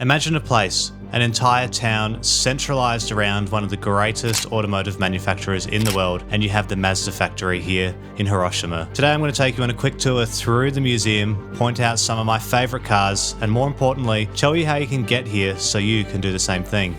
Imagine a place, an entire town centralized around one of the greatest automotive manufacturers in the world, and you have the Mazda factory here in Hiroshima. Today I'm going to take you on a quick tour through the museum, point out some of my favorite cars, and more importantly, tell you how you can get here so you can do the same thing.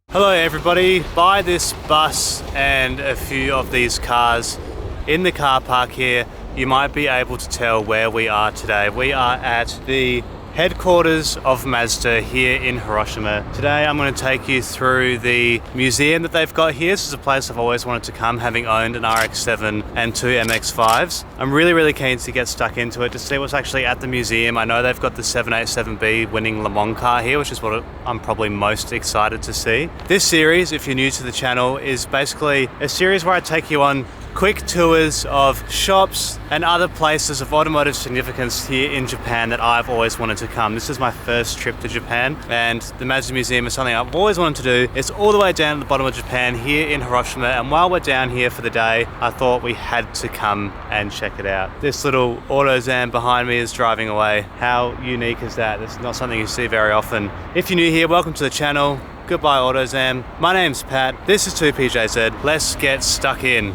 Hello everybody, by this bus and a few of these cars in the car park here, you might be able to tell where we are today. We are at the headquarters of Mazda here in Hiroshima. Today I'm going to take you through the museum that they've got here. This is a place I've always wanted to come, having owned an RX-7 and two MX-5s. I'm really keen to get stuck into it to see what's actually at the museum. I know they've got the 787B winning Le Mans car here, which is what I'm probably most excited to see. This series, if you're new to the channel, is basically a series where I take you on quick tours of shops and other places of automotive significance here in Japan that I've always wanted to come. This is my first trip to Japan, and the Mazda Museum is something I've always wanted to do. It's all the way down at the bottom of Japan here in Hiroshima, and while we're down here for the day, I thought we had to come and check it out. This little AutoZam behind me is driving away. How unique is that? It's not something you see very often. If you're new here, welcome to the channel. Goodbye AutoZam. My name's Pat. This is 2PJZ. Let's get stuck in.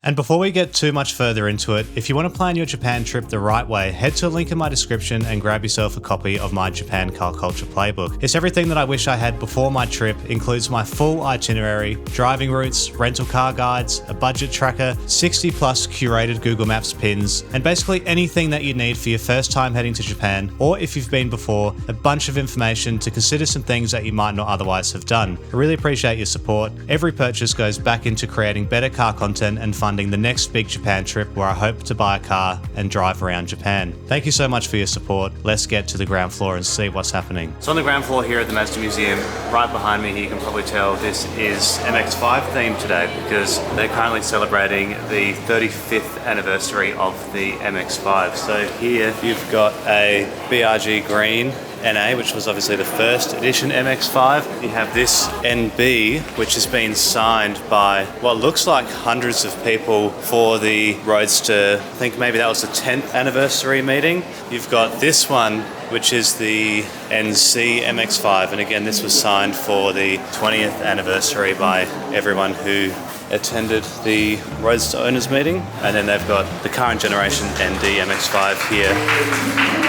And before we get too much further into it, if you want to plan your Japan trip the right way, head to a link in my description and grab yourself a copy of my Japan Car Culture Playbook. It's everything that I wish I had before my trip, includes my full itinerary, driving routes, rental car guides, a budget tracker, 60 plus curated Google Maps pins, and basically anything that you need for your first time heading to Japan, or if you've been before, a bunch of information to consider some things that you might not otherwise have done. I really appreciate your support. Every purchase goes back into creating better car content and funding the next big Japan trip where I hope to buy a car and drive around Japan. Thank you so much for your support. Let's get to the ground floor and see what's happening. So on the ground floor here at the Mazda Museum, right behind me here, you can probably tell this is MX5 themed today because they're currently celebrating the 35th anniversary of the MX5. So here you've got a BRG green NA, which was obviously the first edition MX5. You have this NB, which has been signed by what looks like hundreds of people for the Roadster. I think maybe that was the 10th anniversary meeting. You've got this one, which is the NC MX5, and again this was signed for the 20th anniversary by everyone who attended the Roadster owners meeting. And then they've got the current generation ND MX5 here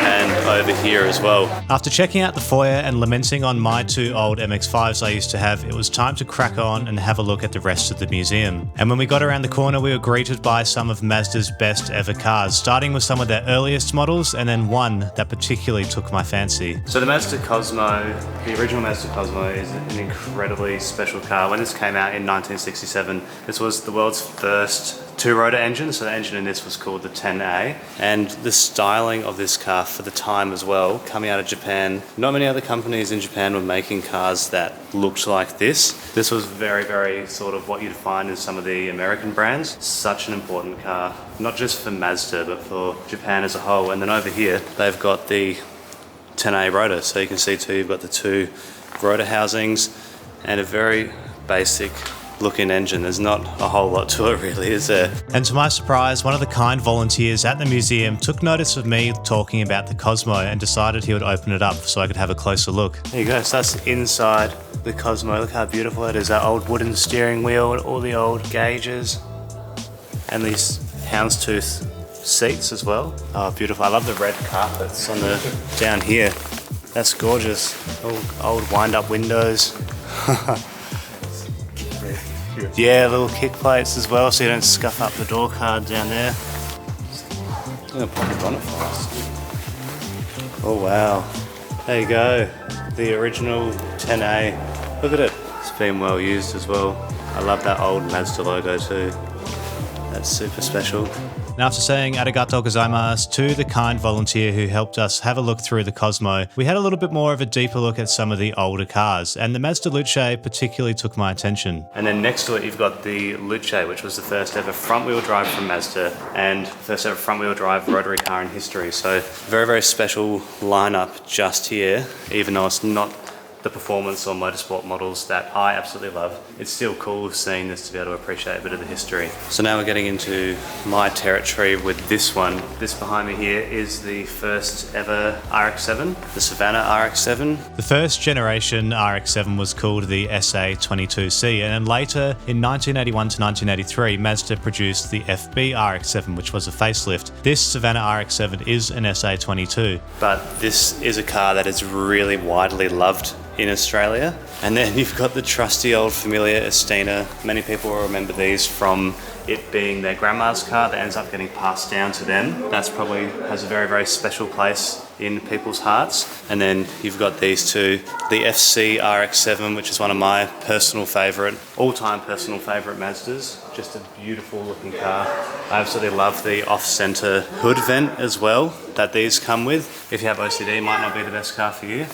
and over here as well. After checking out the foyer and lamenting on my two old MX5s I used to have, it was time to crack on and have a look at the rest of the museum. And when we got around the corner, we were greeted by some of Mazda's best ever cars, starting with some of their earliest models and then one that particularly took my fancy. So the Mazda Cosmo, the original Mazda Cosmo, is an incredibly special car. When this came out in 1967, this was the world's first two-rotor engine, so the engine in this was called the 10A. And the styling of this car for the time as well, coming out of Japan, not many other companies in Japan were making cars that looked like this. This was very sort of what you'd find in some of the American brands. Such an important car, not just for Mazda, but for Japan as a whole. And then over here, they've got the 10A rotor. So you can see too, you've got the two rotor housings and a very basic looking engine. There's not a whole lot to it really, is there? And to my surprise, one of the kind volunteers at the museum took notice of me talking about the Cosmo and decided he would open it up so I could have a closer look. There you go, so that's inside the Cosmo. Look how beautiful it is, that old wooden steering wheel and all the old gauges and these houndstooth seats as well. Oh, beautiful. I love the red carpets on the down here. That's gorgeous. Old wind-up windows. Yeah, little kick plates as well, so you don't scuff up the door card down there. I'm gonna pop the bonnet for us. Oh wow, there you go. The original 10A. Look at it. It's been well used as well. I love that old Mazda logo too. That's super special. And after saying arigatou gozaimasu to the kind volunteer who helped us have a look through the Cosmo, we had a little bit more of a deeper look at some of the older cars, and the Mazda Luce particularly took my attention. And then next to it you've got the Luce, which was the first ever front-wheel drive from Mazda and first ever front-wheel drive rotary car in history. So very special lineup just here, even though it's not the performance or motorsport models that I absolutely love, it's still cool seeing this to be able to appreciate a bit of the history. So now we're getting into my territory with this one. This behind me here is the first ever RX-7, the Savannah RX-7. The first generation RX-7 was called the SA22C, and then later in 1981 to 1983, Mazda produced the FB RX-7, which was a facelift. This Savannah RX-7 is an SA22, but this is a car that is really widely loved in Australia. And then you've got the trusty old familiar Estina. Many people will remember these from it being their grandma's car that ends up getting passed down to them. That's probably has a very, very special place in people's hearts. And then you've got these two, the FC RX-7, which is one of my personal favourite, all-time personal favourite Mazdas. Just a beautiful looking car. I absolutely love the off-centre hood vent as well that these come with. If you have OCD, it might not be the best car for you.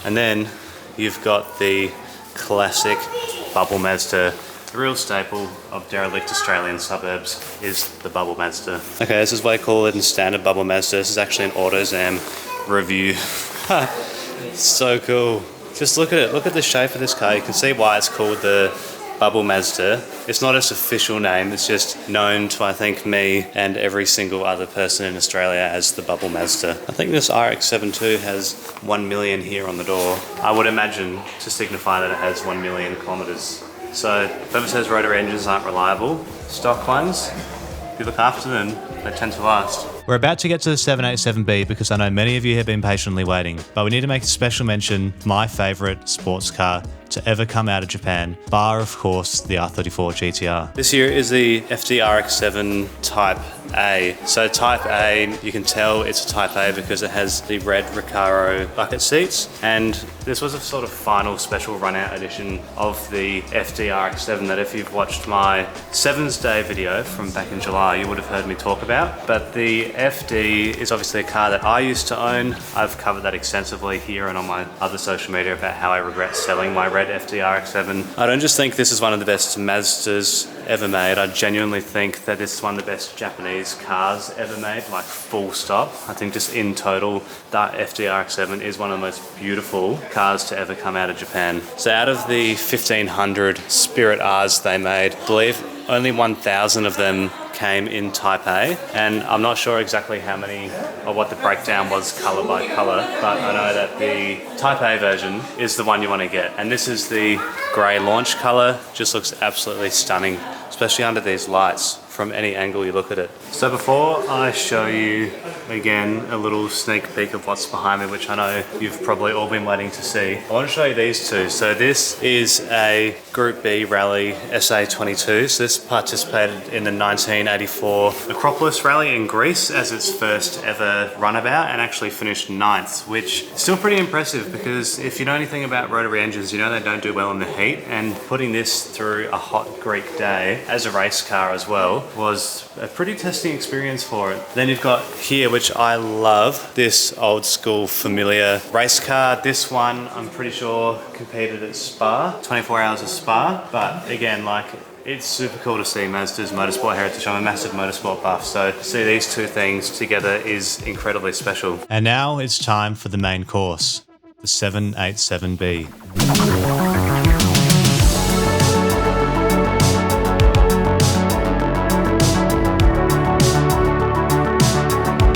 And then you've got the classic bubble Mazda. The real staple of derelict Australian suburbs is the bubble Mazda. Okay, this is what I call it in standard bubble Mazda. This is actually an AutoZam review. So cool. Just look at it. Look at the shape of this car. You can see why it's called the Bubble Mazda. It's not its official name, it's just known to, I think, me and every single other person in Australia as the Bubble Mazda. I think this RX-7 too has 1 million here on the door. I would imagine to signify that it has 1 million kilometres. So whoever says rotary engines aren't reliable, stock ones, if you look after them, they tend to last. We're about to get to the 787B because I know many of you have been patiently waiting, but we need to make a special mention, my favourite sports car to ever come out of Japan, bar of course the R34 GTR. This here is the FD-RX-7 Type A. So Type A, you can tell it's a Type A because it has the red Recaro bucket seats, and this was a sort of final special run out edition of the FD-RX-7 that if you've watched my Sevens Day video from back in July, you would have heard me talk about. But the FD is obviously a car that I used to own. I've covered that extensively here and on my other social media about how I regret selling my red FD-RX-7. I don't just think this is one of the best Mazdas ever made. I genuinely think that this is one of the best Japanese cars ever made, like full stop. I think just in total, that FD-RX-7 is one of the most beautiful cars to ever come out of Japan. So out of the 1,500 Spirit Rs they made, I believe only 1,000 of them came in Type A, and I'm not sure exactly how many or what the breakdown was colour by colour, but I know that the Type A version is the one you want to get, and this is the grey launch colour. Just looks absolutely stunning, especially under these lights from any angle you look at it. So before I show you again a little sneak peek of what's behind me, which I know you've probably all been waiting to see, I want to show you these two. So this is a Group B Rally SA22. So this participated in the 1984 Acropolis Rally in Greece as its first ever runabout, and actually finished 9th, which is still pretty impressive because if you know anything about rotary engines, you know they don't do well in the heat, and putting this through a hot Greek day as a race car as well was a pretty testing experience for it. Then you've got here, which I love, this old school familiar race car. This one I'm pretty sure competed at Spa, 24 Hours of Spa, but again, like, it's super cool to see Mazda's motorsport heritage. I'm a massive motorsport buff, so to see these two things together is incredibly special. And now it's time for the main course, the 787B.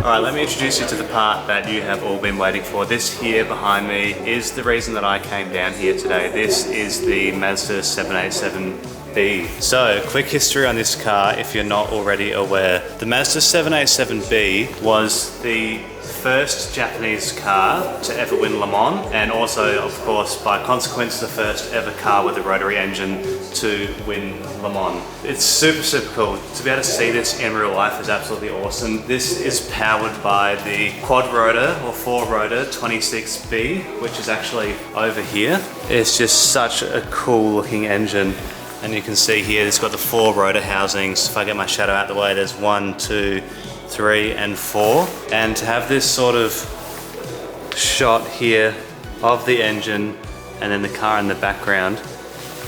Alright, let me introduce you to the part that you have all been waiting for. This here behind me is the reason that I came down here today. This is the Mazda 787B. So, quick history on this car if you're not already aware. The Mazda 787B was the first Japanese car to ever win Le Mans, and also, of course, by consequence, the first ever car with a rotary engine to win Le Mans. It's super, super cool. To be able to see this in real life is absolutely awesome. This is powered by the quad rotor or four rotor 26B, which is actually over here. It's just such a cool looking engine. And you can see here, it's got the four rotor housings. If I get my shadow out the way, there's 1, 2, 3 and 4. And to have this sort of shot here of the engine and then the car in the background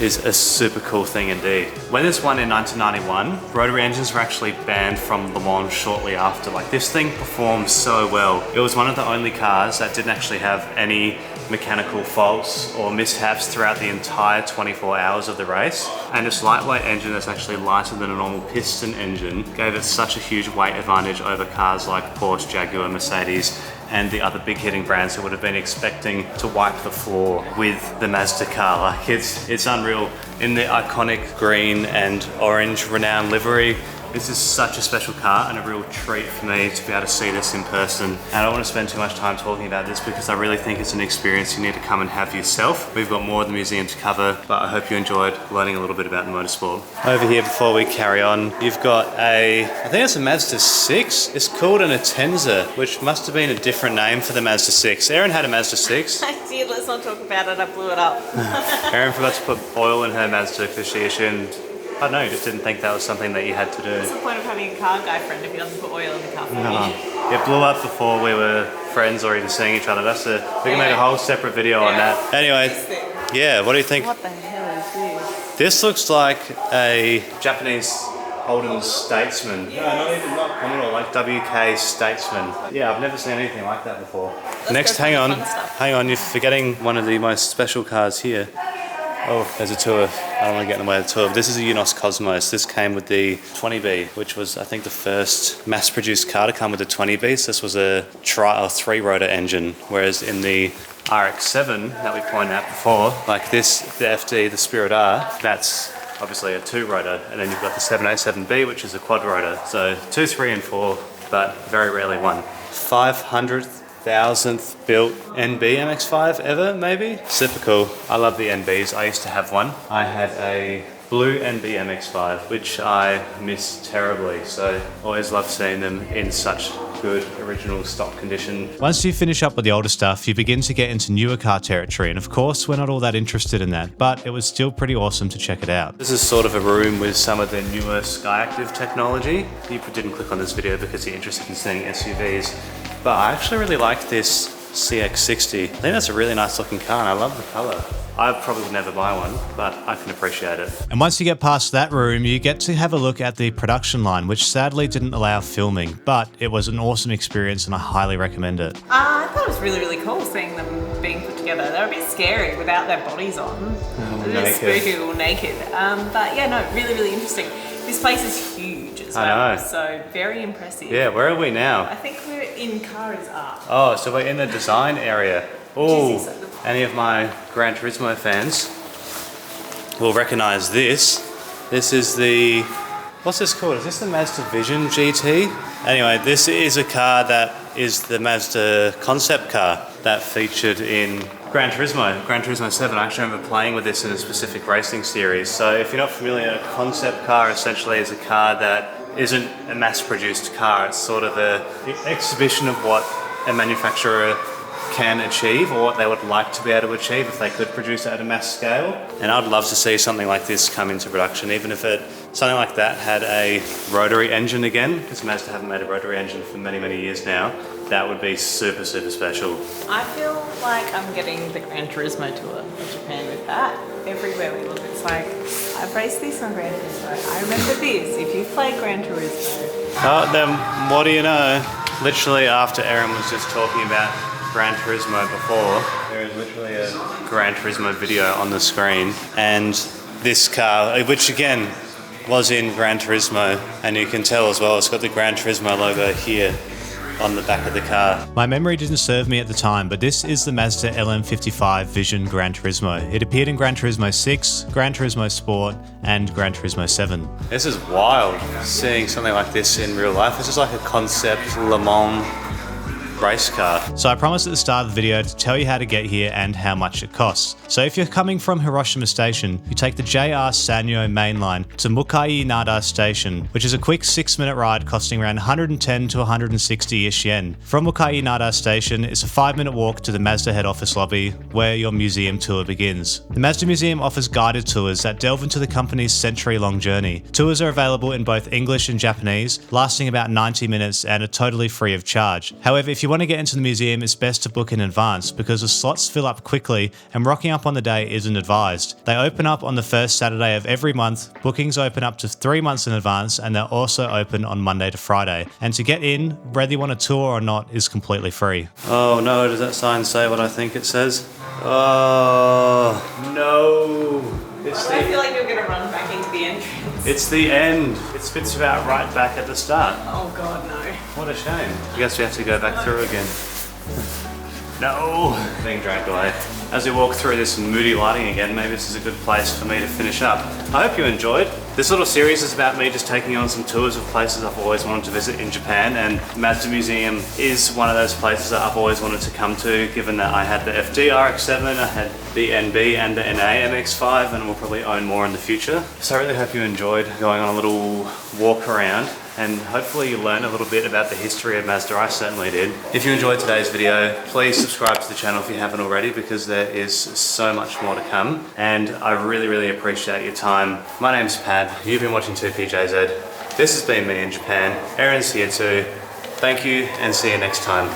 is a super cool thing indeed. When this won in 1991, rotary engines were actually banned from Le Mans shortly after. Like, this thing performed so well. It was one of the only cars that didn't actually have any mechanical faults or mishaps throughout the entire 24 hours of the race. And this lightweight engine that's actually lighter than a normal piston engine gave it such a huge weight advantage over cars like Porsche, Jaguar, Mercedes, and the other big hitting brands that would have been expecting to wipe the floor with the Mazda car. Like, it's unreal. In the iconic green and orange renowned livery, this is such a special car and a real treat for me to be able to see this in person. And I don't want to spend too much time talking about this because I really think it's an experience you need to come and have yourself. We've got more of the museum to cover, but I hope you enjoyed learning a little bit about the motorsport. Over here, before we carry on, you've got I think it's a Mazda 6. It's called an Atenza, which must have been a different name for the Mazda 6. Erin had a Mazda 6. I did, let's not talk about it, I blew it up. Erin forgot to put oil in her Mazda because she assumed, I don't know, you just didn't think that was something that you had to do. What's the point of having a car guy friend if he doesn't put oil in the car for you? It blew up before we were friends or even seeing each other. We can make a whole separate video on that. Anyway, yeah, what do you think? What the hell is this? This looks like a Japanese Holden Statesman. Yes. No, not Commodore, like WK Statesman. Yeah, I've never seen anything like that before. Next, hang on, you're forgetting one of the most special cars here. Oh, there's a tour. I don't want to get in the way of the tour. This is a Unos Cosmos. This came with the 20B, which was, I think, the first mass-produced car to come with the 20B. So this was a three-rotor engine, whereas in the RX-7 that we pointed out before, like this, the FD, the Spirit R, that's obviously a two-rotor. And then you've got the 787B, which is a quad-rotor. So 2, 3, and 4, but very rarely one. 500,000th built NB MX5 ever, maybe? Super cool. I love the NBs. I used to have one. I had a blue NB MX5, which I miss terribly. So always love seeing them in such good original stock condition. Once you finish up with the older stuff, you begin to get into newer car territory. And of course, we're not all that interested in that, but it was still pretty awesome to check it out. This is sort of a room with some of the newer Skyactiv technology. You didn't click on this video because you're interested in seeing SUVs. But I actually really like this CX-60. I think that's a really nice looking car and I love the color. I probably would never buy one, but I can appreciate it. And once you get past that room, you get to have a look at the production line, which sadly didn't allow filming, but it was an awesome experience and I highly recommend it. I thought it was really, really cool seeing them being put together. They were a bit scary without their bodies on. A bit spooky or naked. But yeah, no, really, really interesting. This place is huge as well, I know. So very impressive. Yeah, where are we now? I think we're in Car is Art. Oh, so we're in the design area. Oh, any of my Gran Turismo fans will recognize this. This is the, what's this called? Is this the Mazda Vision GT? Anyway, this is a car that is the Mazda concept car that featured in Gran Turismo 7. I actually remember playing with this in a specific racing series. So if you're not familiar, a concept car essentially is a car that isn't a mass-produced car. It's sort of an exhibition of what a manufacturer can achieve or what they would like to be able to achieve if they could produce it at a mass scale. And I'd love to see something like this come into production, even if something like that had a rotary engine again, because Mazda haven't made a rotary engine for many, many years now. That would be super, super special. I feel like I'm getting the Gran Turismo tour of Japan with that. Everywhere we look, it's like, I've raced this on Gran Turismo. I remember this, if you play Gran Turismo. Oh, then what do you know? Literally after Erin was just talking about Gran Turismo before, there is literally a Gran Turismo video on the screen, and this car, which again was in Gran Turismo, and you can tell as well it's got the Gran Turismo logo here on the back of the car. My memory didn't serve me at the time, but this is the Mazda LM55 Vision Gran Turismo. It appeared in Gran Turismo 6, Gran Turismo Sport, and Gran Turismo 7. This is wild, seeing something like this in real life. This is like a concept Le Mans race car. So I promised at the start of the video to tell you how to get here and how much it costs. So if you're coming from Hiroshima Station, you take the JR Sanyo main line to Mukai Nada Station, which is a quick 6-minute ride costing around 110 to 160-ish yen. From Mukai Nada Station, it's a 5-minute walk to the Mazda head office lobby, where your museum tour begins. The Mazda Museum offers guided tours that delve into the company's century-long journey. Tours are available in both English and Japanese, lasting about 90 minutes and are totally free of charge. However, if you you want to get into the museum, it's best to book in advance because the slots fill up quickly and rocking up on the day isn't advised. They open up on the first Saturday of every month, bookings open up to 3 months in advance, and they're also open on Monday to Friday. And to get in, whether you want a tour or not, is completely free. Oh no, does that sign say what I think it says? Oh no. I feel like you're going to run back into the entrance. It's the end. It spits you out right back at the start. Oh god, no. What a shame. I guess we have to go back through again. No! Being dragged away. As we walk through this moody lighting again, maybe this is a good place for me to finish up. I hope you enjoyed. This little series is about me just taking on some tours of places I've always wanted to visit in Japan, and Mazda Museum is one of those places that I've always wanted to come to, given that I had the FD RX-7, I had the NB and the NA MX5, and will probably own more in the future. So I really hope you enjoyed going on a little walk around, and hopefully you learned a little bit about the history of Mazda. I certainly did. If you enjoyed today's video, please subscribe to the channel if you haven't already, because there is so much more to come, and I really appreciate your time. My name's Pad, you've been watching 2PJZ. This has been me in Japan. Aaron's here too. Thank you and see you next time.